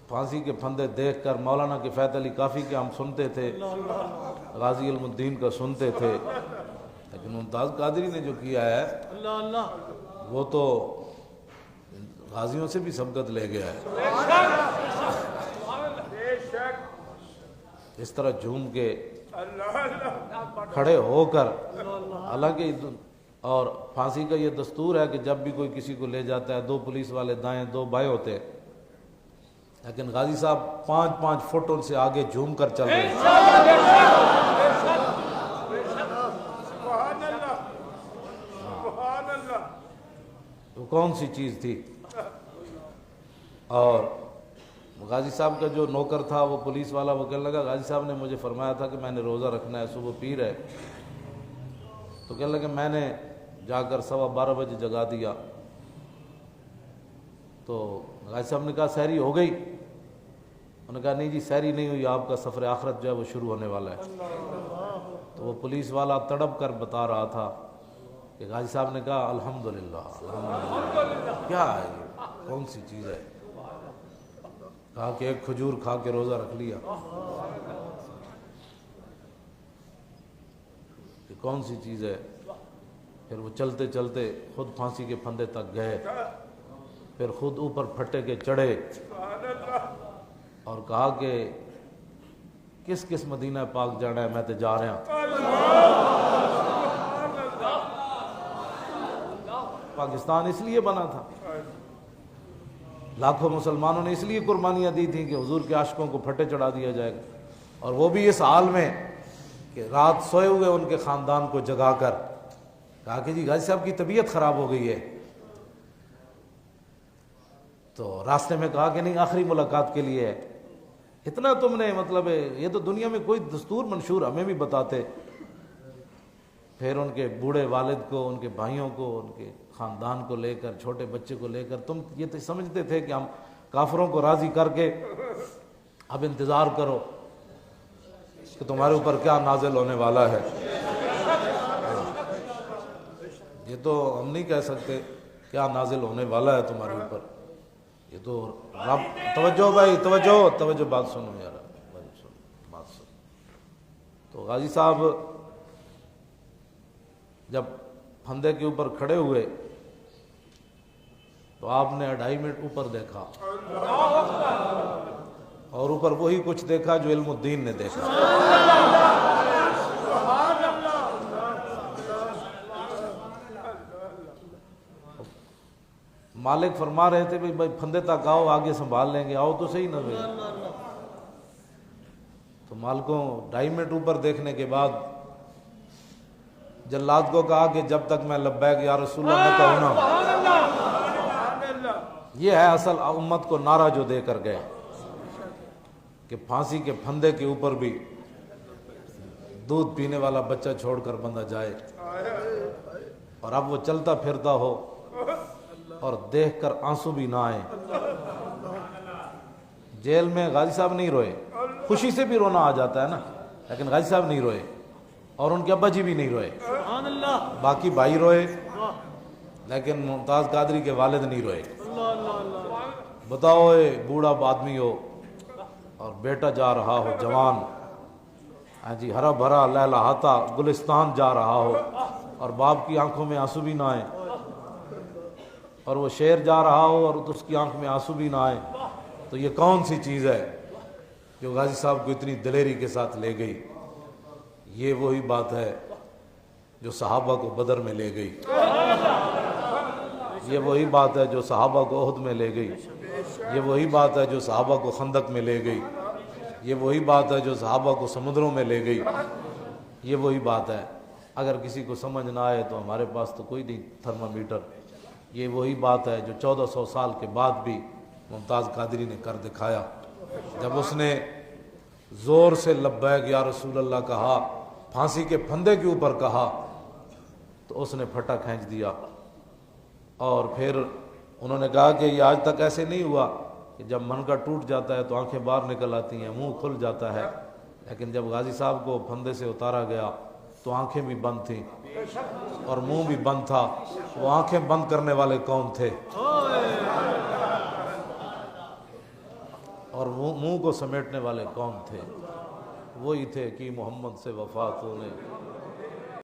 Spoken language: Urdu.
پھانسی کے پھندے دیکھ کر مولانا کفایت علی کافی کے ہم سنتے تھے، غازی علم الدین کا سنتے تھے، لیکن ممتاز قادری نے جو کیا ہے وہ تو غازیوں سے بھی سبقت لے گیا ہے۔ اس طرح جھوم کے کھڑے ہو کر، حالانکہ اور پھانسی کا یہ دستور ہے کہ جب بھی کوئی کسی کو لے جاتا ہے 2 پولیس والے دائیں 2 بائیں ہوتے ہیں، لیکن غازی صاحب 5 فٹ ان سے آگے جھوم کر چل رہے ہیں۔ وہ کون سی چیز تھی؟ اور غازی صاحب کا جو نوکر تھا وہ پولیس والا، وہ کہنے لگا غازی صاحب نے مجھے فرمایا تھا کہ میں نے روزہ رکھنا ہے، صبح پیر ہے، تو کہنے لگا میں نے جا کر 12:15 بجے جگا دیا، تو غازی صاحب نے کہا سحری ہو گئی؟ انہوں نے کہا نہیں جی سحری نہیں ہوئی، آپ کا سفر آخرت جو ہے وہ شروع ہونے والا ہے۔ تو وہ پولیس والا تڑپ کر بتا رہا تھا کہ غازی صاحب نے کہا الحمدللہ الحمدللہ، کیا ہے یہ کون سی چیز ہے؟ کہا کہ ایک کھجور کھا کے روزہ رکھ لیا۔ کہ کون سی چیز ہے؟ پھر وہ چلتے چلتے خود پھانسی کے پھندے تک گئے، پھر خود اوپر پھٹے کے چڑھے اور کہا کہ کس کس مدینہ پاک جانا ہے، میں تے جا رہا ہوں۔ پاکستان اس لیے بنا تھا، لاکھوں مسلمانوں نے اس لیے قربانیاں دی تھیں کہ حضور کے عاشقوں کو پھٹے چڑھا دیا جائے گا، اور وہ بھی اس حال میں کہ رات سوئے ہوئے ان کے خاندان کو جگا کر کہا کہ جی غازی صاحب کی طبیعت خراب ہو گئی ہے، تو راستے میں کہا کہ نہیں آخری ملاقات کے لیے ہے۔ اتنا تم نے مطلب یہ تو دنیا میں کوئی دستور منشور ہمیں بھی بتاتے۔ پھر ان کے بوڑھے والد کو، ان کے بھائیوں کو، ان کے خاندان کو لے کر، چھوٹے بچے کو لے کر، تم یہ تو سمجھتے تھے کہ ہم کافروں کو راضی کر کے اب انتظار کرو کہ تمہارے اوپر کیا نازل ہونے والا ہے۔ یہ تو ہم نہیں کہہ سکتے کیا نازل ہونے والا ہے تمہارے اوپر، یہ تو رب۔ توجہ بھائی، توجہ بات سنو یار، بات سنو۔ تو غازی صاحب جب پھندے کے اوپر کھڑے ہوئے تو آپ نے 2.5 منٹ اوپر دیکھا، اور اوپر وہی کچھ دیکھا جو علم الدین نے دیکھا۔ مالک فرما رہے تھے بھائی پھندے تک آؤ، آگے سنبھال لیں گے، آؤ تو صحیح نہ بھائی۔ تو مالکوں 2.5 منٹ اوپر دیکھنے کے بعد جلاد کو کہا کہ جب تک میں لبیک یا رسول اللہ نہ کہوں نا۔ یہ ہے اصل امت کو نعرہ جو دے کر گئے کہ پھانسی کے پھندے کے اوپر بھی دودھ پینے والا بچہ چھوڑ کر بندہ جائے، اور اب وہ چلتا پھرتا ہو اور دیکھ کر آنسو بھی نہ آئے۔ جیل میں غازی صاحب نہیں روئے، خوشی سے بھی رونا آ جاتا ہے نا، لیکن غازی صاحب نہیں روئے، اور ان کے ابا جی بھی نہیں روئے، باقی بھائی روئے، لیکن ممتاز قادری کے والد نہیں روئے۔ بتاؤ اے بوڑھا آدمی ہو اور بیٹا جا رہا ہو جوان، ہاں جی ہرا بھرا لہلہاتا گلستان جا رہا ہو، اور باپ کی آنکھوں میں آنسو بھی نہ آئے، اور وہ شیر جا رہا ہو اور اس کی آنکھ میں آنسو بھی نہ آئے، تو یہ کون سی چیز ہے جو غازی صاحب کو اتنی دلیری کے ساتھ لے گئی؟ یہ وہی بات ہے جو صحابہ کو بدر میں لے گئی، یہ وہی بات ہے جو صحابہ کو احد میں لے گئی، یہ وہی بات ہے جو صحابہ کو خندق میں لے گئی، یہ وہی بات ہے جو صحابہ کو سمندروں میں لے گئی، یہ وہی بات ہے۔ اگر کسی کو سمجھ نہ آئے تو ہمارے پاس تو کوئی نہیں تھرمامیٹر، یہ وہی بات ہے جو 1400 سال کے بعد بھی ممتاز قادری نے کر دکھایا۔ جب اس نے زور سے لبیک یا رسول اللہ کہا، پھانسی کے پھندے کے اوپر کہا، تو اس نے پھٹا کھینچ دیا، اور پھر انہوں نے کہا کہ یہ آج تک ایسے نہیں ہوا کہ جب من کا ٹوٹ جاتا ہے تو آنکھیں باہر نکل آتی ہیں، منہ کھل جاتا ہے، لیکن جب غازی صاحب کو پھندے سے اتارا گیا تو آنکھیں بھی بند تھیں اور منہ بھی بند تھا۔ وہ آنکھیں بند کرنے والے کون تھے؟ اور منہ کو سمیٹنے والے کون تھے؟ وہی تھے کہ محمد سے وفات ہونے